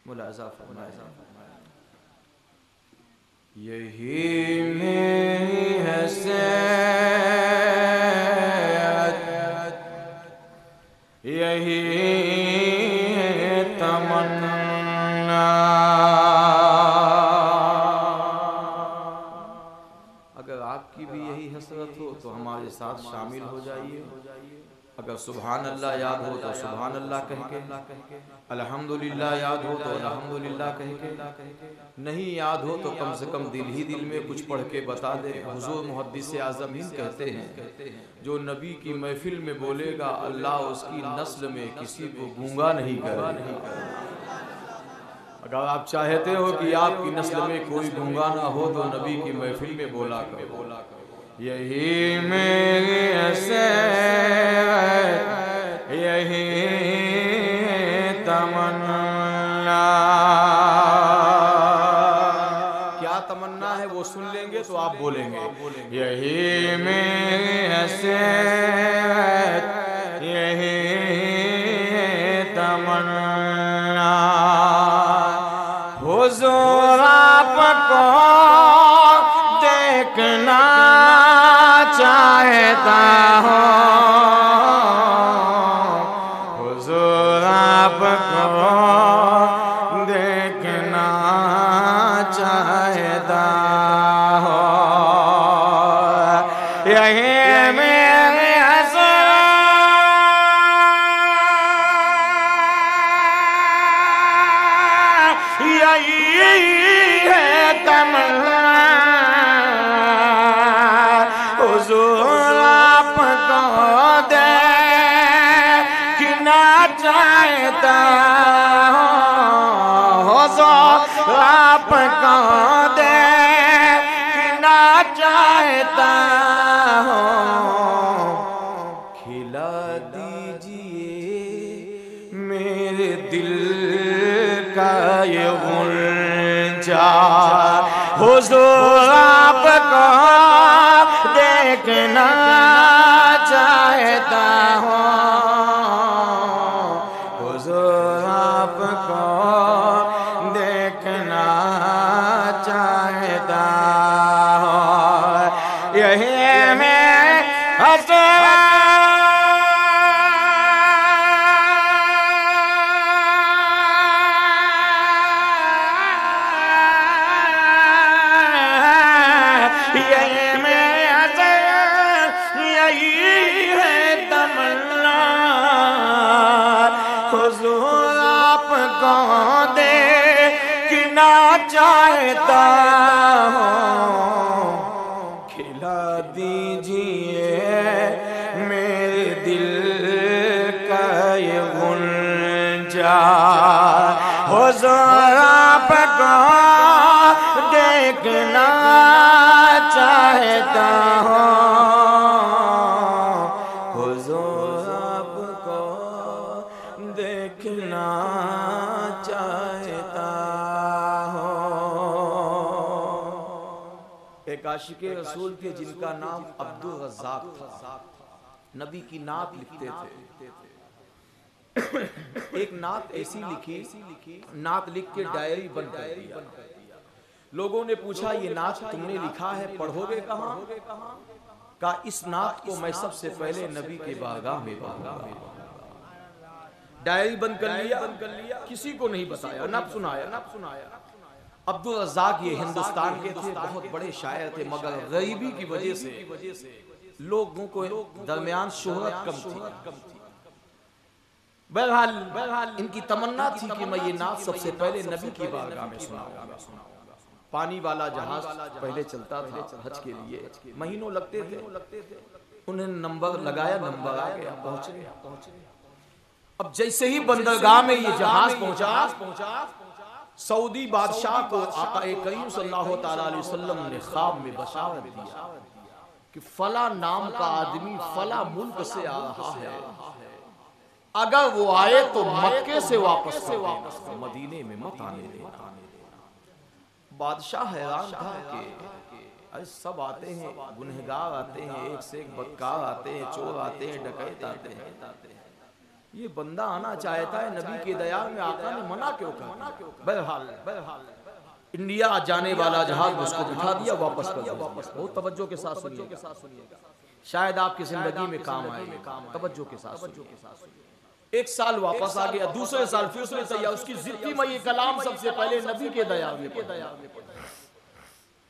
ملاحظہ فرمائیں، یہی میری حیثیت، یہی تمنا، اگر آپ کی بھی یہی حسرت ہو تو ہمارے ساتھ شامل ہو جائیے۔ اگر سبحان اللہ یاد ہو تو سبحان اللہ کہہ کے، الحمدللہ یاد ہو تو الحمدللہ کہہ کے، نہیں یاد ہو تو کم سے کم دل ہی دل میں کچھ پڑھ کے بتا دے۔ حضور محدث اعظم ہند کہتے ہیں جو نبی کی محفل میں بولے گا اللہ اس کی نسل میں کسی کو گونگا نہیں کرے گا۔ اگر آپ چاہتے ہو کہ آپ کی نسل میں کوئی گونگا نہ ہو تو نبی کی محفل میں بولا کرو، یہی میری حیثیت، یہی تمنا۔ کیا تمنا ہے وہ سن لیں گے تو آپ بولیں گے، یہی میری حیثیت، یہی تمنا، حضور آپ کو دیکھنا چاہتا ہوں، حضور آپ کو دیکھنا چاہتا ہوں، یہی میری حسرت، یہی ہے تمنا، حضور آپ کو دیکھنا چاہتا ہوں، حضور آپ کو دیکھنا چاہتا ہوں، کھلا دیجئے میرے دل کا یہ غنچہ، حضور آپ کو دیکھنا چاہتا ہوں، حضور آپ کو دیکھنا چاہتا ہوں، یہی میں حسرت، حضور آپ کو دیکھنا چاہتا ہوں، کھلا دیجئے میرے دل کا یہ غنچہ، حضور آپ کو دیکھنا چاہتا ہوں، حضور آپ کو دیکھنا چاہتا ہوں۔ ایک عاشق رسول تھے جن کا نام عبدالرزاق تھا، نبی کی نعت لکھتے تھے۔ ایک نعت ایسی لکھی، نعت لکھ کے ڈائری بند کر دیا۔ لوگوں نے پوچھا یہ نعت تم نے لکھا ہے پڑھو گے کہاں؟ کہا اس نعت کو میں سب سے پہلے نبی کے بارگاہ میں پڑھوں گا۔ ڈائری بند کر لیا، کسی کو نہیں بتایا، نہ سنایا۔ عبدالرزاق یہ ہندوستان کے تھے، بہت بڑے شاعر تھے، مگر غریبی کی وجہ سے لوگوں کو درمیان شہرت کم تھی۔ بہرحال ان کی تمنا تھی کہ میں یہ نعت سب سے پہلے نبی کی بارگاہ میں سناؤں گا۔ پانی والا جہاز پہلے چلتا تھا حج کے لیے، مہینوں لگتے تھے، انہیں نمبر لگایا، نمبر آ گیا، پہنچے۔ اب جیسے ہی بندرگاہ میں یہ جہاز پہنچا، سعودی بادشاہ کو آقا کریم صلی اللہ علیہ وسلم نے خواب میں بشارت دیا کہ فلاں نام کا آدمی فلاں ملک سے آ رہا ہے، اگر وہ آئے تو مکے سے واپس کر دینا، مدینے میں مت آنے دینا۔ بادشاہ حیران تھا کہ سب آتے ہیں، گنہگار آتے ہیں، ایک سے ایک بدکار آتے ہیں، چور آتے ہیں، ڈکیت آتے ہیں، یہ بندہ آنا چاہتا ہے نبی کے دیار میں، آقا نے منع کیوں کہا؟ بہرحال انڈیا جانے والا جہاز اس کو بٹھا دیا، واپس کر دیا۔ بہت توجہ کے ساتھ سنیے گا، شاید آپ کی زندگی میں کام آئے گا، توجہ کے ساتھ سنیے گا۔ ایک سال واپس آ گیا، دوسرے سال پھر اس نے تیار، اس کی ضد تھی میں یہ کلام سب سے پہلے نبی کے دیار میں پڑھوں۔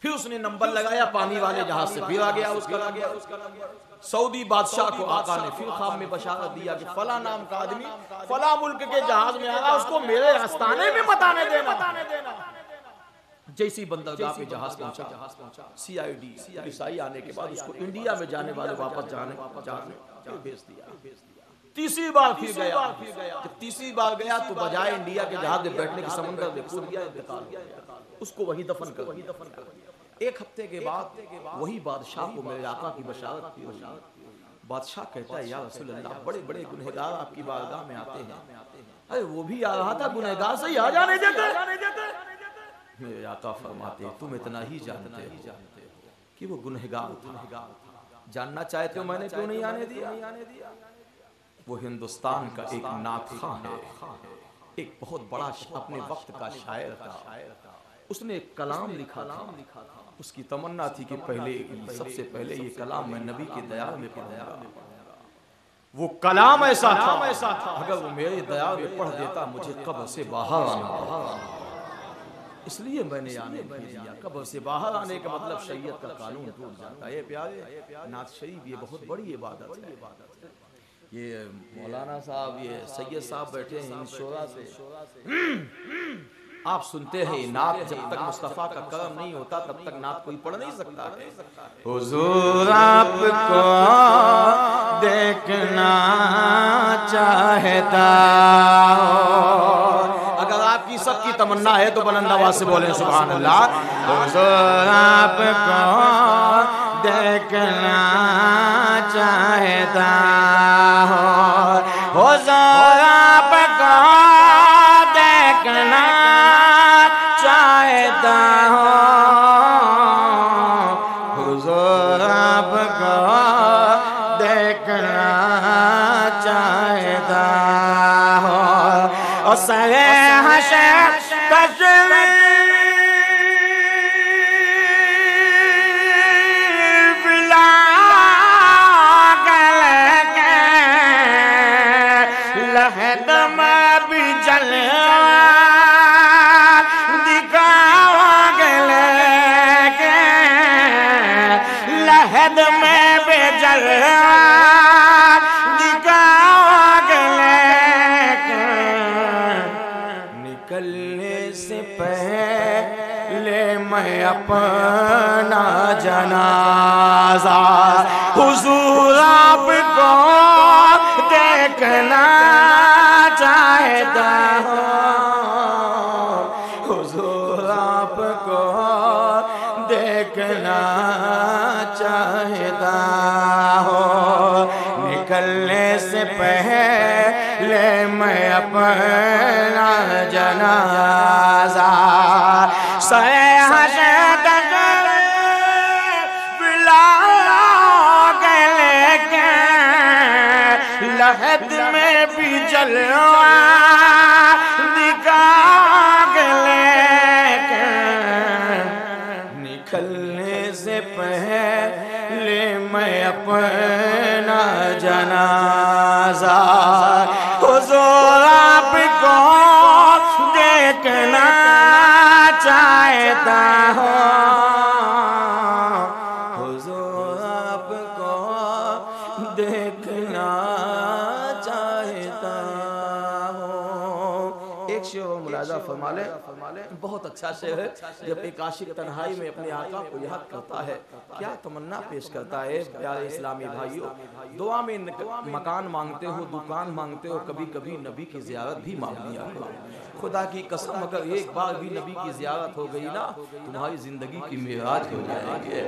پھر اس نے نمبر لگایا پانی والے جہاز سے، پھر آ گیا اس کا نمبر۔ سعودی بادشاہ کو آقا نے پھر خواب میں بشارت دیا کہ فلاں نام کا آدمی فلاں ملک کے جہاز میں آگا، اس کو میرے آستانے میں مت آنے دینا۔ جیسی بندرگاہ پہ جہاز پہنچا، سی آئی ڈی پولیس آنے کے بعد اس کو انڈیا میں جانے والے واپس جانے بھیج دیا۔ تیسری بار پھر گیا، جب تیسری بار گیا تو بجائے انڈیا کے جہاز میں بیٹھنے کے سمندر میں کود گیا، انتقال ہو گیا۔ اس کو وہی دفن کر دیا۔ ایک ہفتے کے بعد وہی بادشاہ کو میرے آقا کی بشارت ہوئی۔ بادشاہ کہتا ہے یا رسول اللہ، بڑے بڑے گنہگار آپ کی بارگاہ میں آتے ہیں، ارے وہ بھی آ رہا تھا، گنہگار سے ہی آ جانے دیتے۔ میرے آقا فرماتے ہیں تم اتنا ہی جانتے ہو کہ وہ گنہگار تھا، جاننا چاہتے ہو میں نے کیوں نہیں آنے دیا؟ وہ ہندوستان کا ایک نعت خواں ہے، ایک بہت بڑا اپنے وقت کا شاعر تھا۔ اس نے ایک کلام لکھا تھا، اس کی تمنا تھی کہ سب سے پہلے یہ کلام میں نبی کے دیار میں پڑھوں گا۔ وہ کلام ایسا تھا اگر وہ میرے دیار میں پڑھ دیتا مجھے قبر سے باہر آنا، اس لیے میں نے آنے نہیں دیا۔ قبر سے باہر آنے کا مطلب شریعت کا قانون ٹوٹ جاتا ہے۔ پیارے نعت شریف یہ بہت بڑی عبادت ہے۔ یہ مولانا صاحب، یہ سید صاحب بیٹھے ہیں ان شورا سے، آپ سنتے ہیں نعت جب تک مصطفیٰ کا کرم نہیں ہوتا تب تک نعت کوئی پڑھ نہیں سکتا ہے۔ حضور آپ کو دیکھنا چاہتا ہوں، اگر آپ کی سب کی تمنا ہے تو بلند آواز سے بولیں سبحان اللہ۔ حضور آپ کو دیکھنا چاہتا ہوں، حضور آپ کو دیکھنا چاہتا ہوں، حضور آپ کو دیکھنا چاہتا ہوں، اور سرے حشر تشریف لہد میں بھی جلوہ دکھاوا گلے کے، لہد میں بھی جلوہ دکھاوا گلے کے، نکلنے سے پہلے میں اپنا جنازہ حضور آپ کو دیکھنا چاہتا ہوں، حضور آپ کو دیکھنا چاہتا ہوں، نکلنے سے پہلے میں اپنا جنازہ سرے حشر تشریف لا گلے کے، لحد میں بھی جلوہ دکھا گلے کے، نکلنے سے پہلے میں اپنا جنازہ حضور آپ کو دیکھنا چاہتا ہوں، حضور آپ کو دیکھنا چاہتا ہوں۔ ایک شعر و ملاحظہ فرما لیں، بہت اچھا شعر ہے۔ جب ایک عاشق تنہائی میں اپنے آقا کو یاد کرتا ہے کیا تمنا پیش کرتا ہے۔ پیارے اسلامی بھائیوں، دعا میں مکان مانگتے ہو، دکان مانگتے ہو، کبھی کبھی نبی کی زیارت بھی مانگ لیا کرو۔ خدا کی قسم اگر ایک بار بھی نبی کی زیارت ہو گئی نا تمہاری زندگی کی معراج ہو جائے گی۔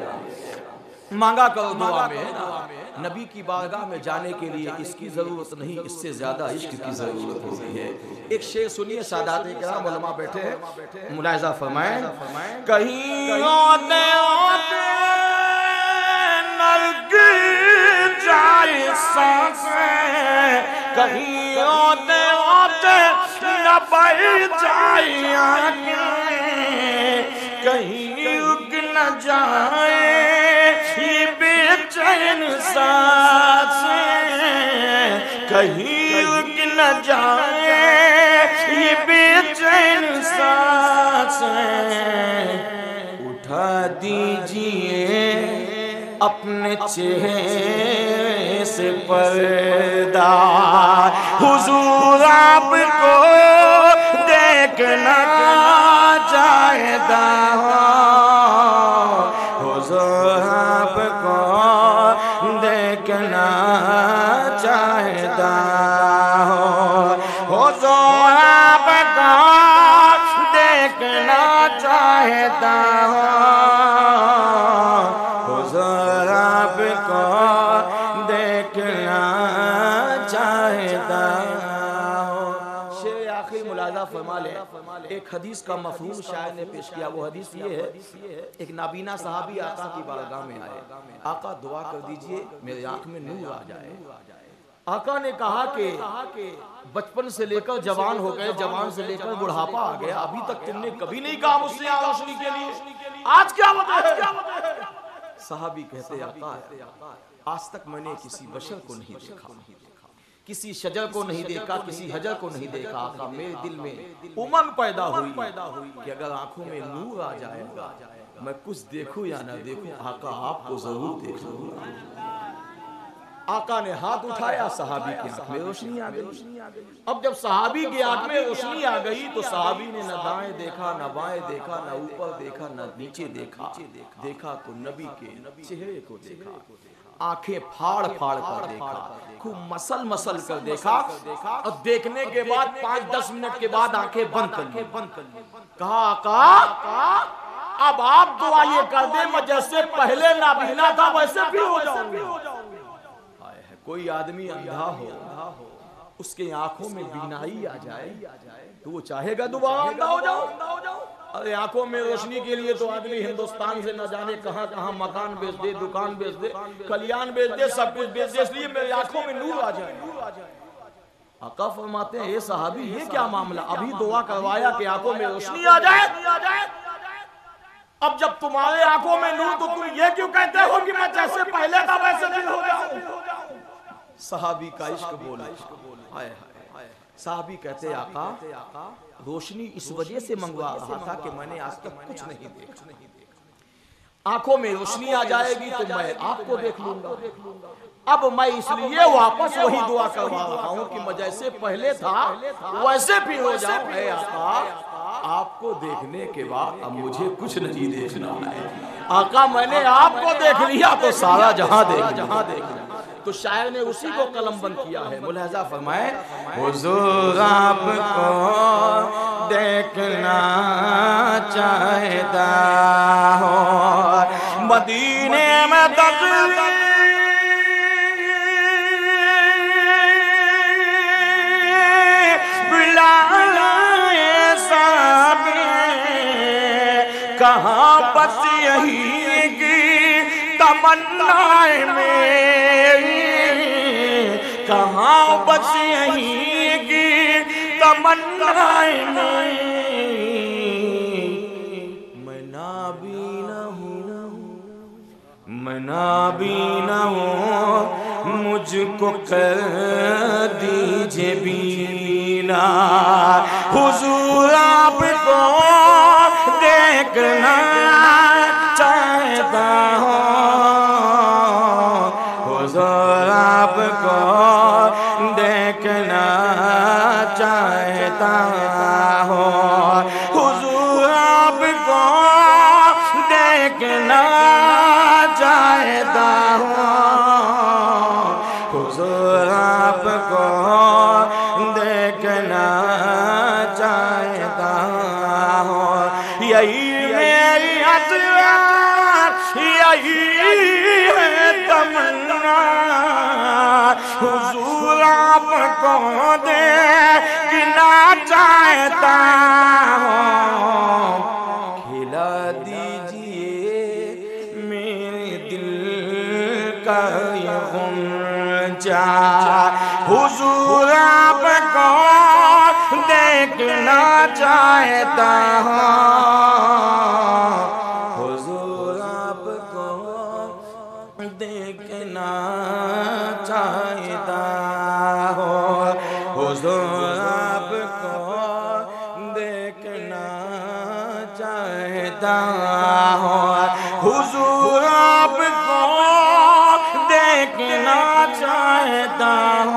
مانگا کرو دعا میں، نبی کی بارگاہ میں جانے کے لیے اس کی ضرورت نہیں، اس سے زیادہ عشق کی ضرورت ہوتی ہے۔ ایک شعر سنیے، سادات کرام علماء بیٹھے ہیں، ملاحظہ فرمائیں۔ کہیں ہوتے ہوتے نلکی جائے سانسیں، کہیں ہوتے ہوتے نہ بڑھ جائے آگے، کہیں رک نہ جائے یہ بے چین سانسیں، کہیں رک نہ جائے یہ بے چین سانسیں، اٹھا دیجئے اپنے چہرے سے پردہ، حضور آپ کو دیکھنا چاہتا ہوں، حضور آپ کو دیکھنا چاہتا ہوں، حضور آپ کو دیکھنا چاہتا ہوں، حضور آپ کو دیکھنا چاہتا ہوں۔ شعر آخری ملاحظہ فرما لیں، ایک حدیث کا مفہوم شاعر نے پیش کیا، وہ حدیث یہ ہے، ایک نابینا صحابی آقا کی بارگاہ میں آئے، آقا دعا کر دیجئے میرے آنکھ میں نور آ جائے۔ آقا نے کہا کہ بچپن سے لے کر جوان ہو گئے، جوان سے لے کر بڑھاپا آ گیا، ابھی تک تم نے کبھی نہیں کہا مجھ سے روشنی کے لیے، آج کیا وجہ ہے؟ صحابی کہتے آقا آج تک میں نے کسی بشر کو نہیں دیکھا، کسی شجر کو نہیں دیکھا، کسی حجر کو نہیں دیکھا، آقا میرے دل میں امنگ پیدا ہوئی کہ اگر آنکھوں میں نور آ جائے گا میں کچھ دیکھوں یا نہ دیکھوں آقا آپ کو ضرور دیکھوں گا۔ آقا نے ہاتھ اٹھایا، صحابی کی آنکھ میں روشنی آ گئی۔ اب جب صحابی کی آنکھ میں روشنی آ گئی تو صحابی نے نہ دائیں دیکھا، نہ بائیں دیکھا، نہ اوپر دیکھا، نہ نیچے دیکھا، دیکھا تو نبی کے چہرے کو دیکھا، آنکھیں پھاڑ پھاڑ کر دیکھا، خوب مسل مسل کر دیکھا، اور دیکھنے کے بعد 5-10 منٹ کے بعد آنکھیں بند کر لی۔ کہا آقا اب آپ دعا یہ کر دیں میں جیسے پہلے نابینا تھا ویسے بھی ہو جاؤں گا۔ کوئی آدمی اندھا ہو اس کے آنکھوں میں بینائی آ جائے تو وہ چاہے گا دوبارہ اندھا ہو جاؤ؟ ارے آنکھوں میں روشنی کے لیے تو آدمی ہندوستان سے نہ جانے کہاں کہاں مکان بیچ دے، دکان بیچ دے، کلیان بیچ دے، سب کچھ بیچ دے، اس لیے میری آنکھوں میں نور آ جائے۔ آقا فرماتے ہیں اے صحابی یہ کیا معاملہ، ابھی دعا کروایا کہ آنکھوں میں روشنی آ جائے، اب جب تمہارے آنکھوں میں نور تو تم یہ کیوں کہتے ہو کہ میں جیسے پہلے تھا ویسے بھی ہو جاؤں؟ صحابی کا عشق بولا، صحابی کہتے آقا روشنی اس وجہ سے منگوا رہا تھا کہ میں نے آج تک کچھ نہیں دیکھا، آنکھوں میں روشنی آ جائے گی تو میں آپ کو دیکھ لوں گا، اب میں اس لیے واپس وہی دعا کروا رہا ہوں کہ میں جیسے پہلے تھا ویسے بھی ہو جاؤں۔ اے آقا آپ کو دیکھنے کے بعد اب مجھے کچھ نہیں دیکھنا ہے، آقا میں نے آپ کو دیکھ لیا تو سارا جہاں دیکھ لیا۔ تو شاعر نے اسی کو قلم بند کیا ہے، ملاحظہ فرمائے حضور آپ کو دیکھنا چاہتا ہوں، مدینے میں تقریر بلائے صحابی، کہاں بس یہی کی تمنا میری، کہاں بس یہی کی تمنا میری، میں نابینا ہوں، میں نابینا ہوں، مجھ کو کر دیجئے بینا، حضور آپ کو دیکھنا چاہتا ہوں، حضور آپ کو دیکھنا چاہتا ہوں، حضور آپ کو دیکھنا چاہتا ہوں، حضور آپ کو دیکھنا چاہتا ہوں، یہی میری عطیت، یہی ہے تمنا، حضور آپ کو دیکھنا چاہتا ہوں، کھلا دیجئے میرے دل کا یہ غنچہ، حضور دیکھنا چاہتا ہوں حضور آپ کو دیکھنا چاہتا ہوں حضور آپ کو دیکھنا چاہتا ہوں حضور آپ کو دیکھنا چاہتا ہوں